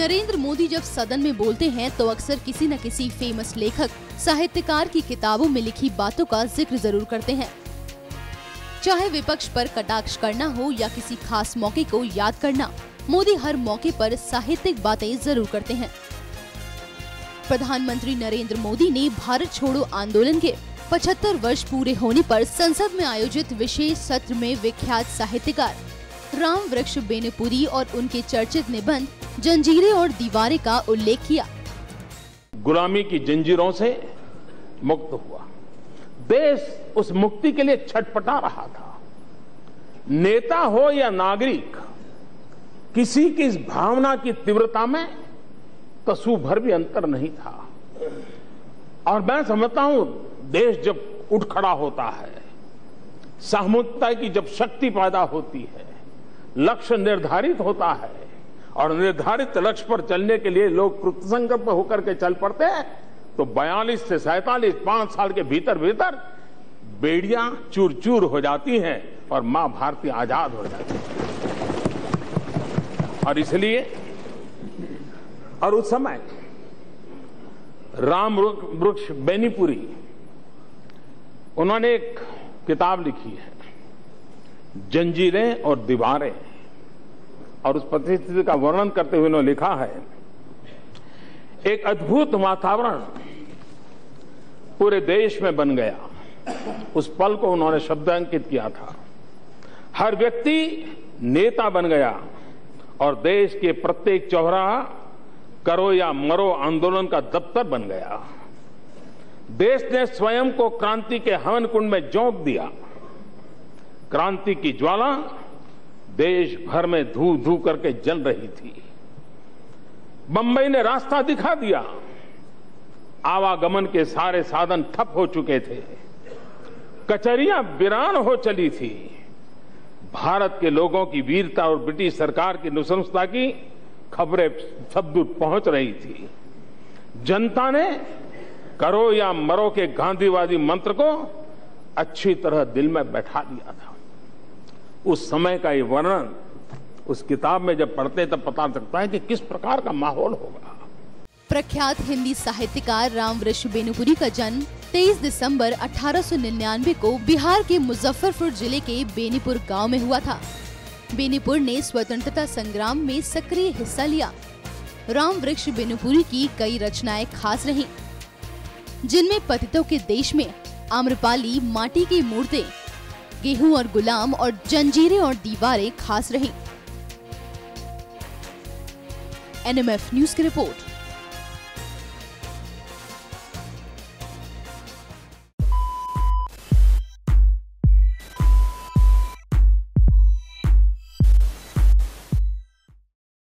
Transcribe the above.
नरेंद्र मोदी जब सदन में बोलते हैं तो अक्सर किसी न किसी फेमस लेखक, साहित्यकार की किताबों में लिखी बातों का जिक्र जरूर करते हैं। चाहे विपक्ष पर कटाक्ष करना हो या किसी खास मौके को याद करना, मोदी हर मौके पर साहित्यिक बातें जरूर करते हैं। प्रधानमंत्री नरेंद्र मोदी ने भारत छोड़ो आंदोलन के 75 वर्ष पूरे होने पर संसद में आयोजित विशेष सत्र में विख्यात साहित्यकार राम वृक्ष बेनीपुरी और उनके चर्चित निबंध जंजीरें और दीवारें का उल्लेख किया। गुलामी की जंजीरों से मुक्त हुआ, देश उस मुक्ति के लिए छटपटा रहा था। नेता हो या नागरिक, किसी की इस भावना की तीव्रता में तसु भर भी अंतर नहीं था। और मैं समझता हूं, देश जब उठ खड़ा होता है, सामूहिकता की जब शक्ति पैदा होती है, लक्ष्य निर्धारित होता है और निर्धारित लक्ष्य पर चलने के लिए लोग कृतसंकल्प होकर के चल पड़ते हैं, तो 42 से 47 5 साल के भीतर भीतर बेड़ियां चूर चूर हो जाती हैं और मां भारती आजाद हो जाती है। और इसलिए और उस समय राम वृक्ष बेनीपुरी, उन्होंने एक किताब लिखी है जंजीरें और दीवारें, और उस परिस्थिति का वर्णन करते हुए उन्होंने लिखा है, एक अद्भुत वातावरण पूरे देश में बन गया। उस पल को उन्होंने शब्दांकित किया था। हर व्यक्ति नेता बन गया और देश के प्रत्येक चौराहा करो या मरो आंदोलन का दफ्तर बन गया। देश ने स्वयं को क्रांति के हवन कुंड में झोंक दिया। क्रांति की ज्वाला देश भर में धू धू करके जल रही थी। बंबई ने रास्ता दिखा दिया। आवागमन के सारे साधन ठप हो चुके थे। कचहरियां वीरान हो चली थी। भारत के लोगों की वीरता और ब्रिटिश सरकार की नृशंसता की खबरें सब दूर पहुंच रही थी। जनता ने करो या मरो के गांधीवादी मंत्र को अच्छी तरह दिल में बैठा लिया था। उस समय का ये वर्णन उस किताब में जब पढ़ते तब पता चलता है कि किस प्रकार का माहौल होगा। प्रख्यात हिंदी साहित्यकार राम वृक्ष बेनीपुरी का जन्म 23 दिसंबर 1899 को बिहार के मुजफ्फरपुर जिले के बेनीपुर गांव में हुआ था। बेनीपुर ने स्वतंत्रता संग्राम में सक्रिय हिस्सा लिया। राम वृक्ष बेनीपुरी की कई रचनाएं खास रहीं, जिनमें पतितों के देश में, आम्रपाली, माटी की मूर्तें, गेहूं और गुलाम और जंजीरें और दीवारें खास रहीं। NMF न्यूज की रिपोर्ट।